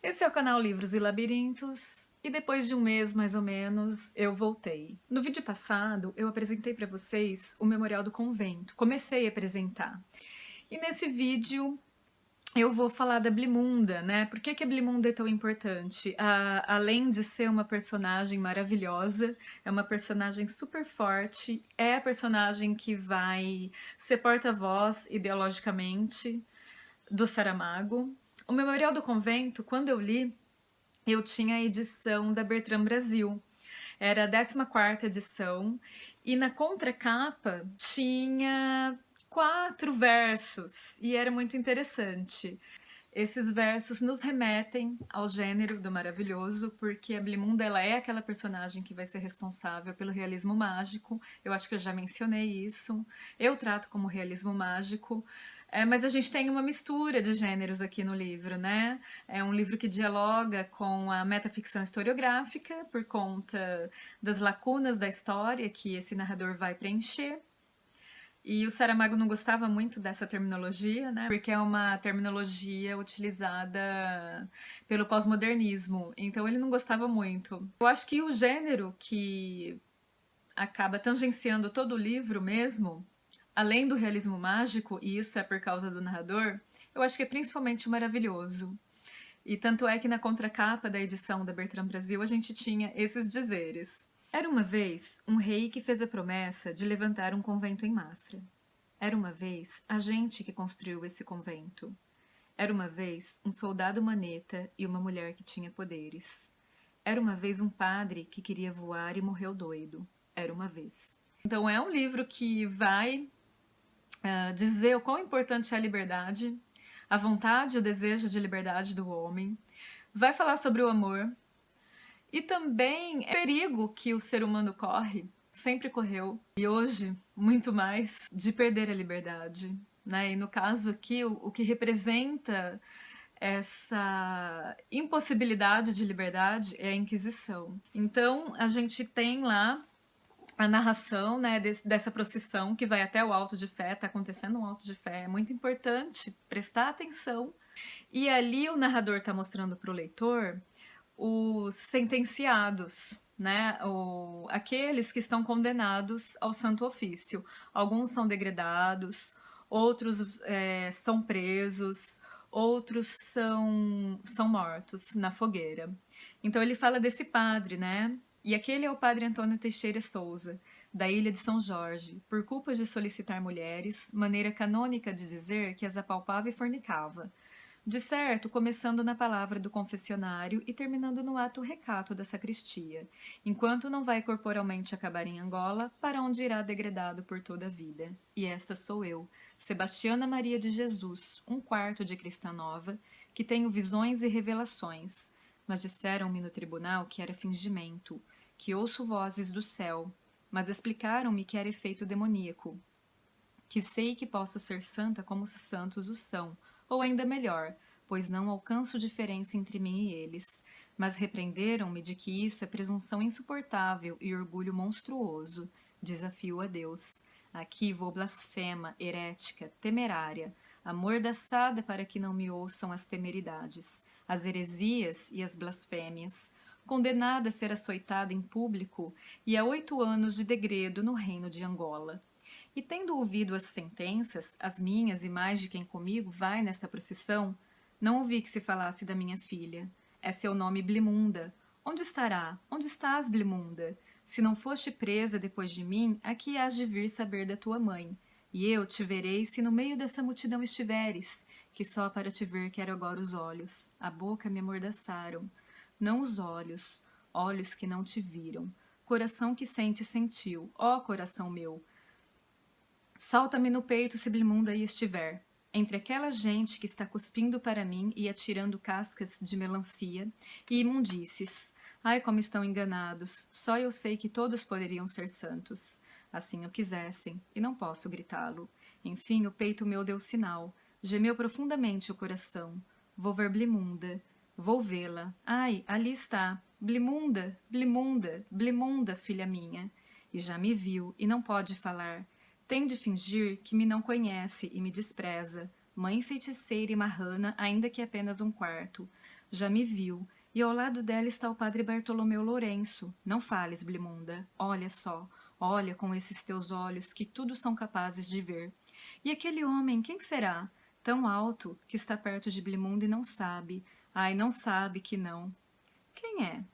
Esse é o canal Livros e Labirintos, e depois de um mês mais ou menos, eu voltei. No vídeo passado, eu apresentei para vocês o Memorial do Convento, comecei a apresentar. E nesse vídeo eu vou falar da Blimunda, né? Por que a Blimunda é tão importante? Além de ser uma personagem maravilhosa, é uma personagem super forte, é a personagem que vai ser porta-voz ideologicamente do Saramago. O Memorial do Convento, quando eu li, eu tinha a edição da Bertrand Brasil. Era a 14ª edição, e na contracapa tinha 4 versos, e era muito interessante. Esses versos nos remetem ao gênero do maravilhoso, porque a Blimunda ela é aquela personagem que vai ser responsável pelo realismo mágico. Eu acho que eu já mencionei isso. Eu trato como realismo mágico. Mas a gente tem uma mistura de gêneros aqui no livro, né? É um livro que dialoga com a metaficção historiográfica por conta das lacunas da história que esse narrador vai preencher. E o Saramago não gostava muito dessa terminologia, né? Porque é uma terminologia utilizada pelo pós-modernismo. Então ele não gostava muito. Eu acho que o gênero que acaba tangenciando todo o livro mesmo, além do realismo mágico, e isso é por causa do narrador, eu acho que é principalmente o maravilhoso. E tanto é que na contracapa da edição da Bertrand Brasil a gente tinha esses dizeres. Era uma vez um rei que fez a promessa de levantar um convento em Mafra. Era uma vez a gente que construiu esse convento. Era uma vez um soldado maneta e uma mulher que tinha poderes. Era uma vez um padre que queria voar e morreu doido. Era uma vez. Então é um livro que vai dizer o quão importante é a liberdade, a vontade e o desejo de liberdade do homem. Vai falar sobre o amor. E também é o perigo que o ser humano corre, sempre correu, e hoje, muito mais, de perder a liberdade. Né? E no caso aqui, o que representa essa impossibilidade de liberdade é a Inquisição. Então, a gente tem lá a narração, né, dessa procissão que vai até o Alto de Fé, tá acontecendo um Alto de Fé, é muito importante prestar atenção. E ali o narrador tá mostrando para o leitor os sentenciados, né, aqueles que estão condenados ao santo ofício. Alguns são degredados, outros são presos, outros são mortos na fogueira. Então ele fala desse padre, né? E aquele é o padre Antônio Teixeira Souza, da ilha de São Jorge, por culpa de solicitar mulheres, maneira canônica de dizer que as apalpava e fornicava. De certo, começando na palavra do confessionário e terminando no ato recato da sacristia, enquanto não vai corporalmente acabar em Angola, para onde irá degradado por toda a vida. E esta sou eu, Sebastiana Maria de Jesus, um quarto de cristã nova, que tenho visões e revelações, mas disseram-me no tribunal que era fingimento, que ouço vozes do céu, mas explicaram-me que era efeito demoníaco, que sei que posso ser santa como os santos o são, ou ainda melhor, pois não alcanço diferença entre mim e eles, mas repreenderam-me de que isso é presunção insuportável e orgulho monstruoso, desafio a Deus. Aqui vou blasfema, herética, temerária, amordaçada para que não me ouçam as temeridades, as heresias e as blasfêmias, condenada a ser açoitada em público e a 8 anos de degredo no reino de Angola. E tendo ouvido as sentenças, as minhas e mais de quem comigo vai nesta procissão, não ouvi que se falasse da minha filha. É seu nome Blimunda. Onde estará? Onde estás, Blimunda? Se não foste presa depois de mim, aqui hás de vir saber da tua mãe. E eu te verei se no meio dessa multidão estiveres, que só para te ver quero agora os olhos. A boca me amordaçaram. Não os olhos, olhos que não te viram. Coração que sente sentiu, ó coração meu. Salta-me no peito se Blimunda aí estiver. Entre aquela gente que está cuspindo para mim e atirando cascas de melancia e imundícies. Ai, como estão enganados. Só eu sei que todos poderiam ser santos. Assim o quisessem, e não posso gritá-lo. Enfim, o peito meu deu sinal. Gemeu profundamente o coração. Vou ver Blimunda. Vou vê-la. Ai, ali está. Blimunda, Blimunda, Blimunda, filha minha. E já me viu, e não pode falar. Tem de fingir que me não conhece e me despreza, mãe feiticeira e marrana, ainda que apenas um quarto. Já me viu, e ao lado dela está o padre Bartolomeu Lourenço. Não fales, Blimunda. Olha só, olha com esses teus olhos que tudo são capazes de ver. E aquele homem, quem será? Tão alto que está perto de Blimunda e não sabe. Ai, não sabe que não. Quem é?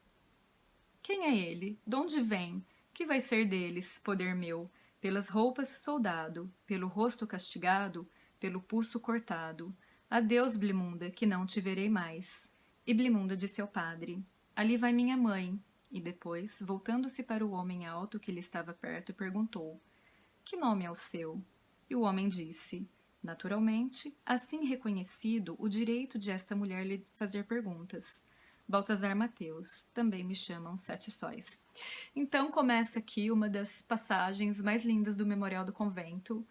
Quem é ele? Donde vem? Que vai ser deles, poder meu? Pelas roupas, soldado, pelo rosto castigado, pelo pulso cortado. Adeus, Blimunda, que não te verei mais. E Blimunda disse ao padre: Ali vai minha mãe. E depois, voltando-se para o homem alto que lhe estava perto, perguntou: Que nome é o seu? E o homem disse: Naturalmente, assim reconhecido o direito de esta mulher lhe fazer perguntas. Baltazar Mateus, também me chamam Sete Sóis. Então começa aqui uma das passagens mais lindas do Memorial do Convento,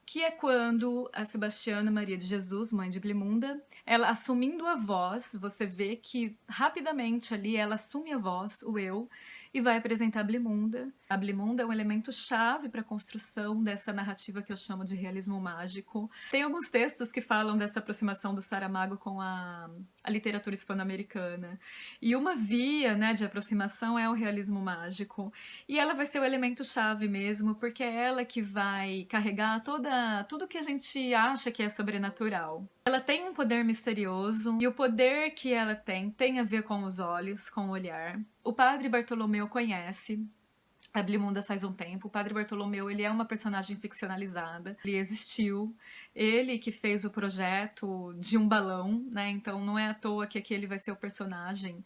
que é quando a Sebastiana Maria de Jesus, mãe de Blimunda, ela assumindo a voz, você vê que rapidamente ali ela assume a voz, o eu, e vai apresentar a Blimunda. A Blimunda é um elemento chave para a construção dessa narrativa que eu chamo de realismo mágico. Tem alguns textos que falam dessa aproximação do Saramago com a literatura hispano-americana. E uma via, né, de aproximação é o realismo mágico. E ela vai ser o elemento chave mesmo, porque é ela que vai carregar tudo que a gente acha que é sobrenatural. Ela tem um poder misterioso, e o poder que ela tem a ver com os olhos, com o olhar. O padre Bartolomeu conhece a Blimunda faz um tempo. O padre Bartolomeu, ele é uma personagem ficcionalizada, ele existiu, ele que fez o projeto de um balão, né? Então não é à toa que aqui ele vai ser o personagem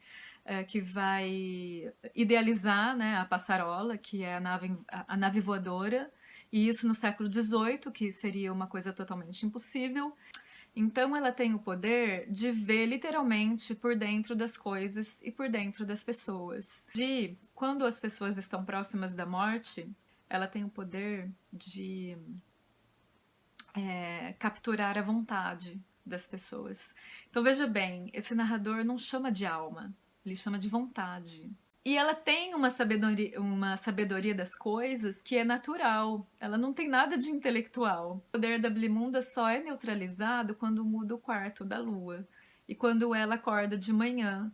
que vai idealizar, né, a passarola, que é a nave voadora, e isso no século XVIII, que seria uma coisa totalmente impossível. Então ela tem o poder de ver literalmente por dentro das coisas e por dentro das pessoas. De quando as pessoas estão próximas da morte, ela tem o poder de capturar a vontade das pessoas. Então veja bem, esse narrador não chama de alma, ele chama de vontade. E ela tem uma sabedoria das coisas que é natural. Ela não tem nada de intelectual. O poder da Blimunda só é neutralizado quando muda o quarto da lua. E quando ela acorda de manhã.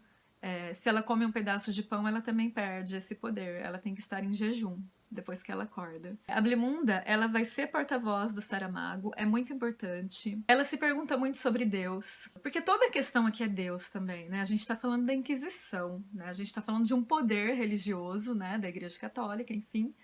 Se ela come um pedaço de pão, ela também perde esse poder. Ela tem que estar em jejum depois que ela acorda. A Blimunda, ela vai ser porta-voz do Saramago, é muito importante. Ela se pergunta muito sobre Deus, porque toda a questão aqui é Deus também, né? A gente tá falando da Inquisição, né? A gente tá falando de um poder religioso, né? Da Igreja Católica, enfim.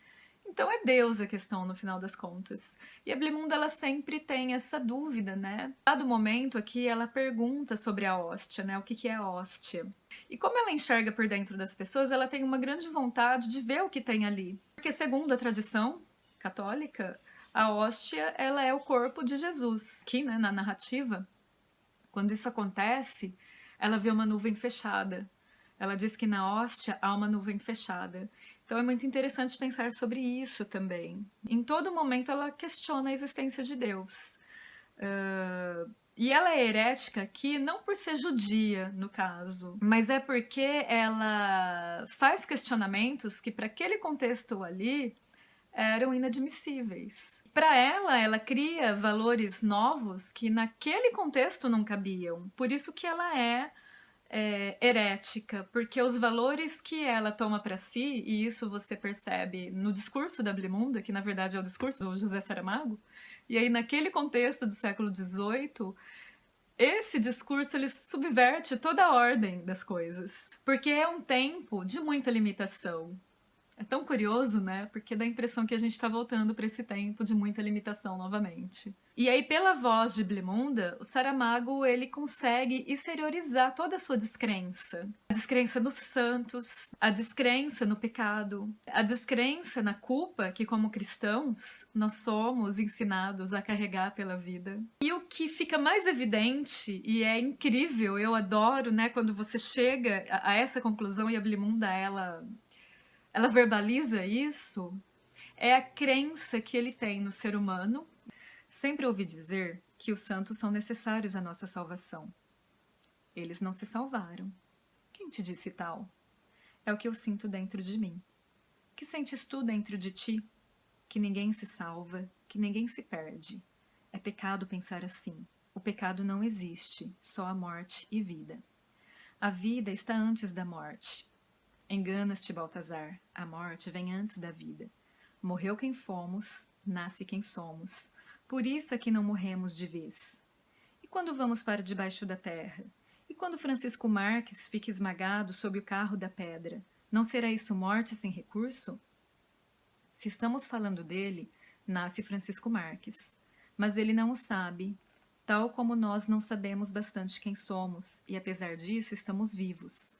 Então é Deus a questão no final das contas. E a Blimunda, ela sempre tem essa dúvida, né? Dado momento aqui, ela pergunta sobre a hóstia, né? O que é a hóstia? E como ela enxerga por dentro das pessoas, ela tem uma grande vontade de ver o que tem ali. Porque segundo a tradição católica, a hóstia, ela é o corpo de Jesus. Aqui, né, na narrativa, quando isso acontece, ela vê uma nuvem fechada. Ela diz que na hóstia há uma nuvem fechada. Então é muito interessante pensar sobre isso também. Em todo momento ela questiona a existência de Deus. E ela é herética aqui não por ser judia, no caso, mas é porque ela faz questionamentos que para aquele contexto ali eram inadmissíveis. Para ela cria valores novos que naquele contexto não cabiam. Por isso que ela é herética, porque os valores que ela toma para si, e isso você percebe no discurso da Blimunda, que na verdade é o discurso do José Saramago, e aí naquele contexto do século XVIII, esse discurso ele subverte toda a ordem das coisas, porque é um tempo de muita limitação. É tão curioso, né? Porque dá a impressão que a gente está voltando para esse tempo de muita limitação novamente. E aí, pela voz de Blimunda, o Saramago ele consegue exteriorizar toda a sua descrença. A descrença nos santos, a descrença no pecado, a descrença na culpa que, como cristãos, nós somos ensinados a carregar pela vida. E o que fica mais evidente, e é incrível, eu adoro, né, quando você chega a essa conclusão e a Blimunda, ela verbaliza isso, é a crença que ele tem no ser humano. Sempre ouvi dizer que os santos são necessários à nossa salvação. Eles não se salvaram. Quem te disse tal? É o que eu sinto dentro de mim. Que sentes tu dentro de ti? Que ninguém se salva, que ninguém se perde. É pecado pensar assim. O pecado não existe, só a morte e vida. A vida está antes da morte. Enganas-te, Baltazar, a morte vem antes da vida. Morreu quem fomos, nasce quem somos. Por isso é que não morremos de vez. E quando vamos para debaixo da terra? E quando Francisco Marques fica esmagado sob o carro da pedra? Não será isso morte sem recurso? Se estamos falando dele, nasce Francisco Marques. Mas ele não o sabe, tal como nós não sabemos bastante quem somos, e apesar disso estamos vivos.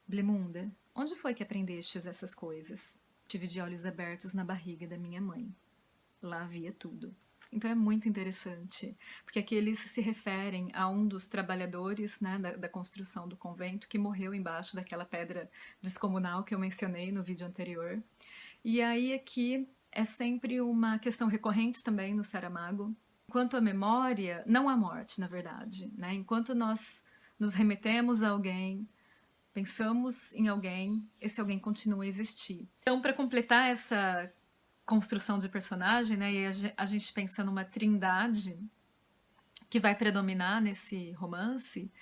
Blemunda, onde foi que aprendestes essas coisas? Tive de olhos abertos na barriga da minha mãe. Lá havia tudo. Então é muito interessante, porque aqui eles se referem a um dos trabalhadores, né, da construção do convento que morreu embaixo daquela pedra descomunal que eu mencionei no vídeo anterior. E aí aqui é sempre uma questão recorrente também no Saramago. Enquanto a memória, não a morte, na verdade, né? Enquanto nós nos remetemos a alguém, pensamos em alguém, esse alguém continua a existir. Então, para completar essa construção de personagem, né, e a gente pensa numa trindade que vai predominar nesse romance,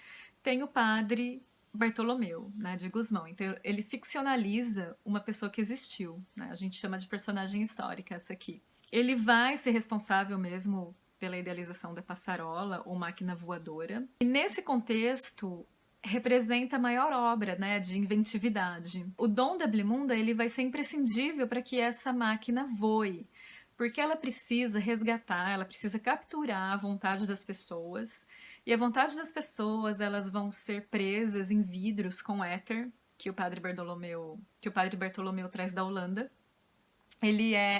tem o padre Bartolomeu, né, de Gusmão. Então ele ficcionaliza uma pessoa que existiu, né? A gente chama de personagem histórica essa aqui. Ele vai ser responsável mesmo pela idealização da passarola ou máquina voadora. E nesse contexto representa a maior obra, né, de inventividade. O dom da Blimunda ele vai ser imprescindível para que essa máquina voe, porque ela precisa resgatar, ela precisa capturar a vontade das pessoas, e a vontade das pessoas elas vão ser presas em vidros com éter, que o padre Bartolomeu traz da Holanda.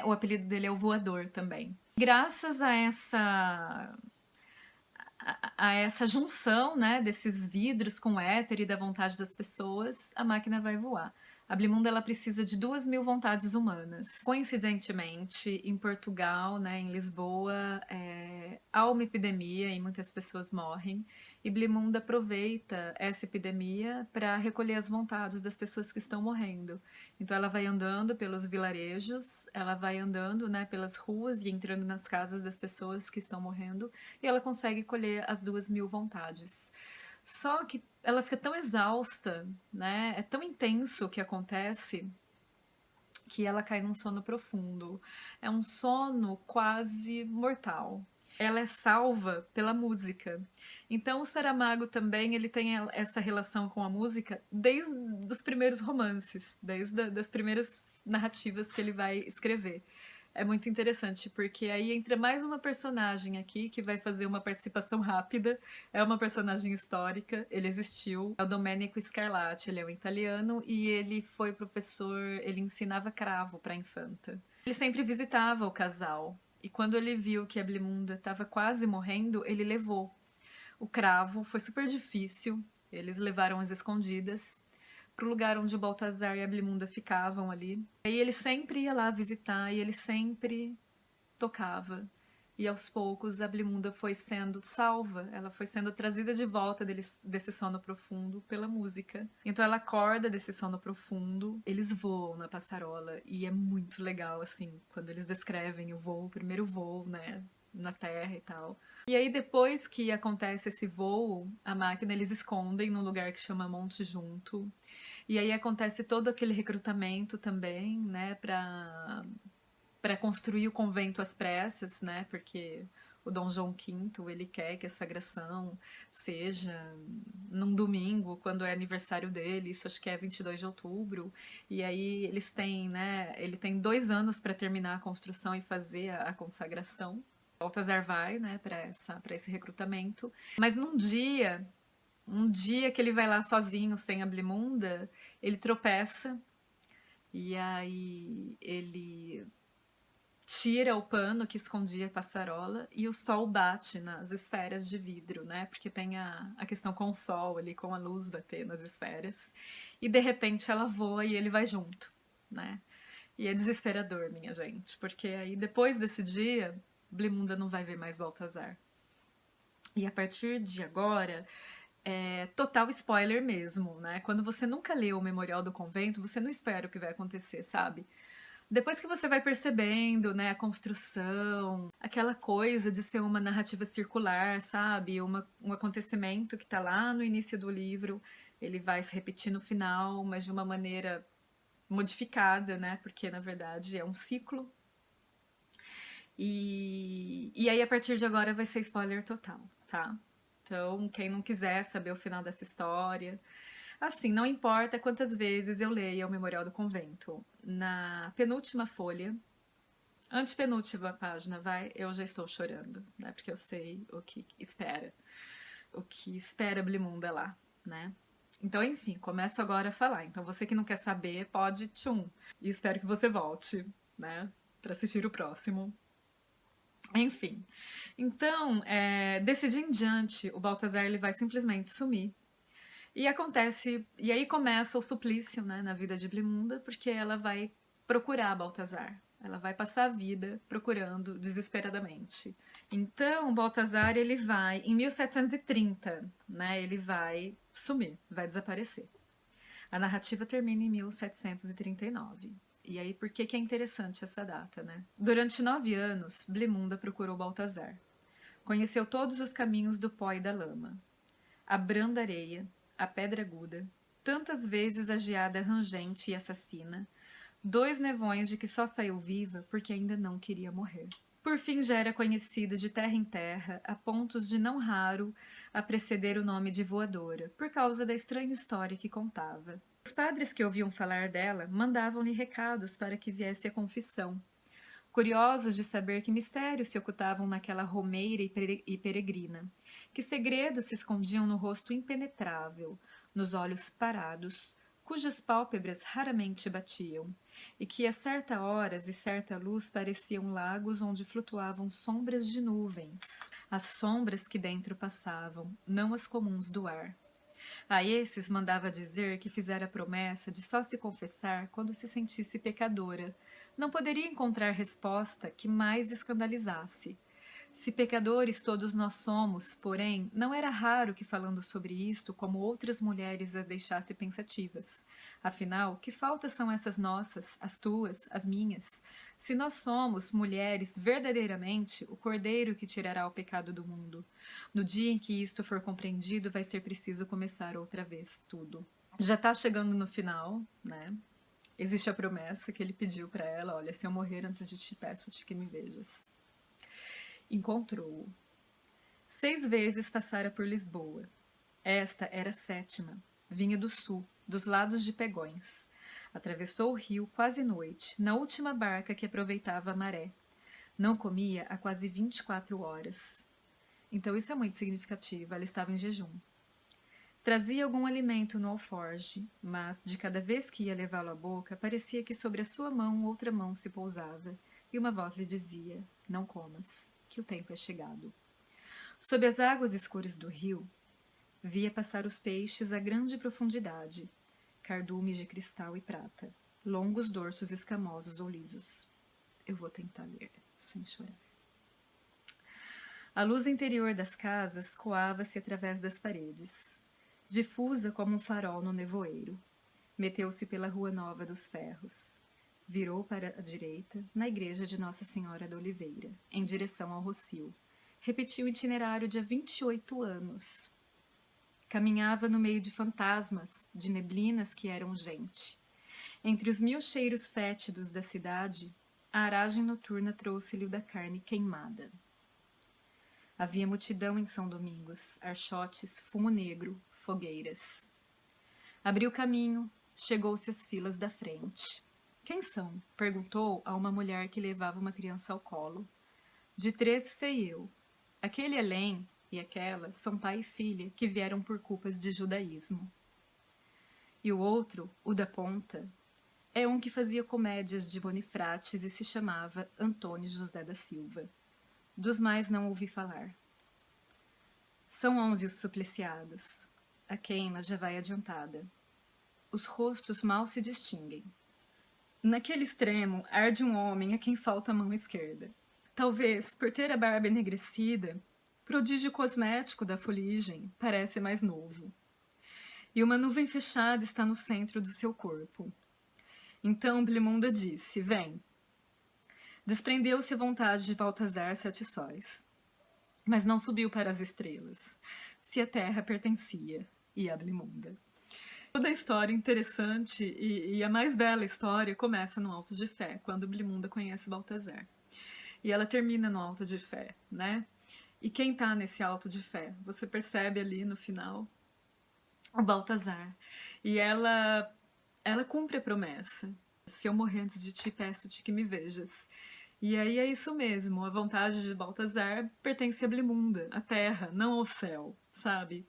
O apelido dele é o voador também. Graças a essa junção, né, desses vidros com éter e da vontade das pessoas, a máquina vai voar. A Blimunda ela precisa de 2.000 vontades humanas. Coincidentemente, em Portugal, né, em Lisboa, há uma epidemia e muitas pessoas morrem. E Blimunda aproveita essa epidemia para recolher as vontades das pessoas que estão morrendo. Então ela vai andando pelos vilarejos, ela vai andando, né, pelas ruas e entrando nas casas das pessoas que estão morrendo, e ela consegue colher as 2.000 vontades. Só que ela fica tão exausta, né? É tão intenso o que acontece que ela cai num sono profundo. É um sono quase mortal. Ela é salva pela música. Então o Saramago também ele tem essa relação com a música desde os primeiros romances, desde das primeiras narrativas que ele vai escrever. É muito interessante, porque aí entra mais uma personagem aqui que vai fazer uma participação rápida. É uma personagem histórica, ele existiu. É o Domenico Scarlatti, ele é um italiano e ele foi professor, ele ensinava cravo para a infanta. Ele sempre visitava o casal e quando ele viu que a Blimunda estava quase morrendo, ele levou o cravo. Foi super difícil, eles levaram às escondidas pro lugar onde o Baltazar e a Blimunda ficavam ali. Aí ele sempre ia lá visitar e ele sempre tocava. E aos poucos a Blimunda foi sendo salva, ela foi sendo trazida de volta desse sono profundo pela música. Então ela acorda desse sono profundo, eles voam na passarola e é muito legal, assim, quando eles descrevem o voo, o primeiro voo, né, na terra e tal. E aí depois que acontece esse voo, a máquina eles escondem num lugar que chama Monte Junto. E aí acontece todo aquele recrutamento também, né, para construir o convento às pressas, né, porque o Dom João V, ele quer que a sagração seja num domingo, quando é aniversário dele, isso acho que é 22 de outubro, e aí eles têm, né, ele tem 2 anos para terminar a construção e fazer a consagração. Baltazar vai, né, para esse recrutamento, mas um dia que ele vai lá sozinho, sem a Blimunda, ele tropeça e aí ele tira o pano que escondia a passarola e o sol bate nas esferas de vidro, né? Porque tem a questão com o sol ali, com a luz bater nas esferas. E de repente ela voa e ele vai junto, né? E é desesperador, minha gente, porque aí depois desse dia, Blimunda não vai ver mais Baltazar. E a partir de agora, total spoiler mesmo, né? Quando você nunca leu o Memorial do Convento, você não espera o que vai acontecer, sabe? Depois que você vai percebendo, né, a construção, aquela coisa de ser uma narrativa circular, sabe? Um acontecimento que tá lá no início do livro, Ele vai se repetir no final, mas de uma maneira modificada, né? Porque na verdade é um ciclo. E aí a partir de agora vai ser spoiler total, tá? Então, quem não quiser saber o final dessa história, assim, não importa quantas vezes eu leia o Memorial do Convento, na penúltima folha, antepenúltima página, eu já estou chorando, né? Porque eu sei o que espera Blimunda lá, né? Então, enfim, começo agora a falar. Então, você que não quer saber, pode tchum. E espero que você volte, né? Para assistir o próximo. Enfim. Então, desse dia em diante, o Baltazar ele vai simplesmente sumir. E aí começa o suplício, né, na vida de Blimunda, porque ela vai procurar Baltazar. Ela vai passar a vida procurando desesperadamente. Então, Baltazar, ele vai, em 1730, né, ele vai sumir, vai desaparecer. A narrativa termina em 1739. E aí, por que é interessante essa data, né? Durante 9 anos, Blimunda procurou Baltazar. Conheceu todos os caminhos do pó e da lama. A branda areia, a pedra aguda, tantas vezes a geada rangente e assassina, 2 nevões de que só saiu viva porque ainda não queria morrer. Por fim já era conhecida de terra em terra, a pontos de não raro a preceder o nome de voadora, por causa da estranha história que contava. Os padres que ouviam falar dela mandavam-lhe recados para que viesse à confissão, curiosos de saber que mistérios se ocultavam naquela romeira e peregrina, que segredos se escondiam no rosto impenetrável, nos olhos parados, cujas pálpebras raramente batiam, e que a certa horas e certa luz pareciam lagos onde flutuavam sombras de nuvens, as sombras que dentro passavam, não as comuns do ar. A esses mandava dizer que fizera a promessa de só se confessar quando se sentisse pecadora. Não poderia encontrar resposta que mais escandalizasse. Se pecadores todos nós somos, porém, não era raro que falando sobre isto, como outras mulheres a deixasse pensativas. Afinal, que faltas são essas nossas, as tuas, as minhas? Se nós somos, mulheres, verdadeiramente, o cordeiro que tirará o pecado do mundo. No dia em que isto for compreendido, vai ser preciso começar outra vez tudo. Já está chegando no final, né? Existe a promessa que ele pediu para ela, olha, se eu morrer antes de ti, peço-te que me vejas. Encontrou-o. 6 vezes passara por Lisboa. Esta era a 7ª. Vinha do sul, dos lados de Pegões. Atravessou o rio quase noite, na última barca que aproveitava a maré. Não comia há quase 24 horas. Então isso é muito significativo, ela estava em jejum. Trazia algum alimento no alforge, mas, de cada vez que ia levá-lo à boca, parecia que sobre a sua mão outra mão se pousava, e uma voz lhe dizia, não comas, que o tempo é chegado. Sob as águas escuras do rio, via passar os peixes a grande profundidade, cardumes de cristal e prata, longos dorsos escamosos ou lisos. Eu vou tentar ler, sem chorar. A luz interior das casas coava-se através das paredes, difusa como um farol no nevoeiro. Meteu-se pela Rua Nova dos Ferros. Virou para a direita, na igreja de Nossa Senhora da Oliveira, em direção ao Rocio. Repetiu o itinerário de há 28 anos. Caminhava no meio de fantasmas, de neblinas que eram gente. Entre os 1000 cheiros fétidos da cidade, a aragem noturna trouxe-lhe o da carne queimada. Havia multidão em São Domingos, archotes, fumo negro, fogueiras. Abriu caminho, chegou-se às filas da frente. Quem são? Perguntou a uma mulher que levava uma criança ao colo. De 13 sei eu. Aquele além e aquela são pai e filha que vieram por culpas de judaísmo. E o outro, o da ponta, é um que fazia comédias de Bonifrates e se chamava Antônio José da Silva. Dos mais não ouvi falar. São 11 os supliciados. A queima já vai adiantada. Os rostos mal se distinguem. Naquele extremo arde um homem a quem falta a mão esquerda. Talvez, por ter a barba enegrecida, prodígio cosmético da fuligem, parece mais novo. E uma nuvem fechada está no centro do seu corpo. Então Blimunda disse, vem. Desprendeu-se a vontade de Baltazar 7 sóis. Mas não subiu para as estrelas, se a terra pertencia, e a Blimunda. Toda a história interessante e a mais bela história começa no Alto de Fé, quando Blimunda conhece Baltazar. E ela termina no Alto de Fé, né? E quem tá nesse Alto de Fé? Você percebe ali no final o Baltazar. E ela cumpre a promessa. Se eu morrer antes de ti, peço-te que me vejas. E aí é isso mesmo, a vontade de Baltazar pertence a Blimunda, a terra, não ao céu, sabe?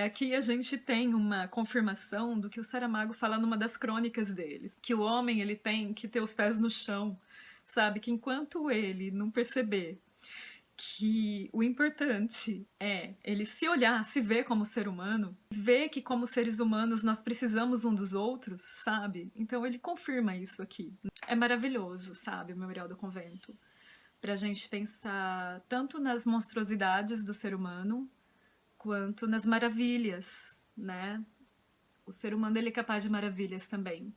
Aqui a gente tem uma confirmação do que o Saramago fala numa das crônicas deles, que o homem ele tem que ter os pés no chão, sabe? Que enquanto ele não perceber que o importante é ele se olhar, se ver como ser humano, ver que como seres humanos nós precisamos um dos outros, sabe? Então ele confirma isso aqui. É maravilhoso, sabe, o Memorial do Convento, pra gente pensar tanto nas monstruosidades do ser humano, quanto nas maravilhas, né? O ser humano ele é capaz de maravilhas também.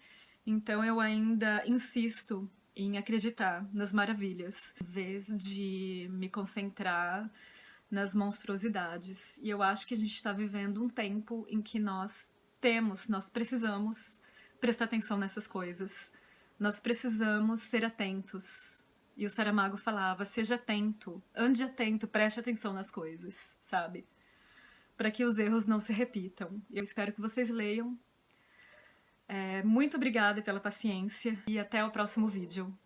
Então eu ainda insisto em acreditar nas maravilhas, em vez de me concentrar nas monstruosidades. E eu acho que a gente está vivendo um tempo em que nós precisamos prestar atenção nessas coisas. Nós precisamos ser atentos. E o Saramago falava, seja atento, ande atento, preste atenção nas coisas, sabe? Para que os erros não se repitam. Eu espero que vocês leiam. Muito obrigada pela paciência e até o próximo vídeo.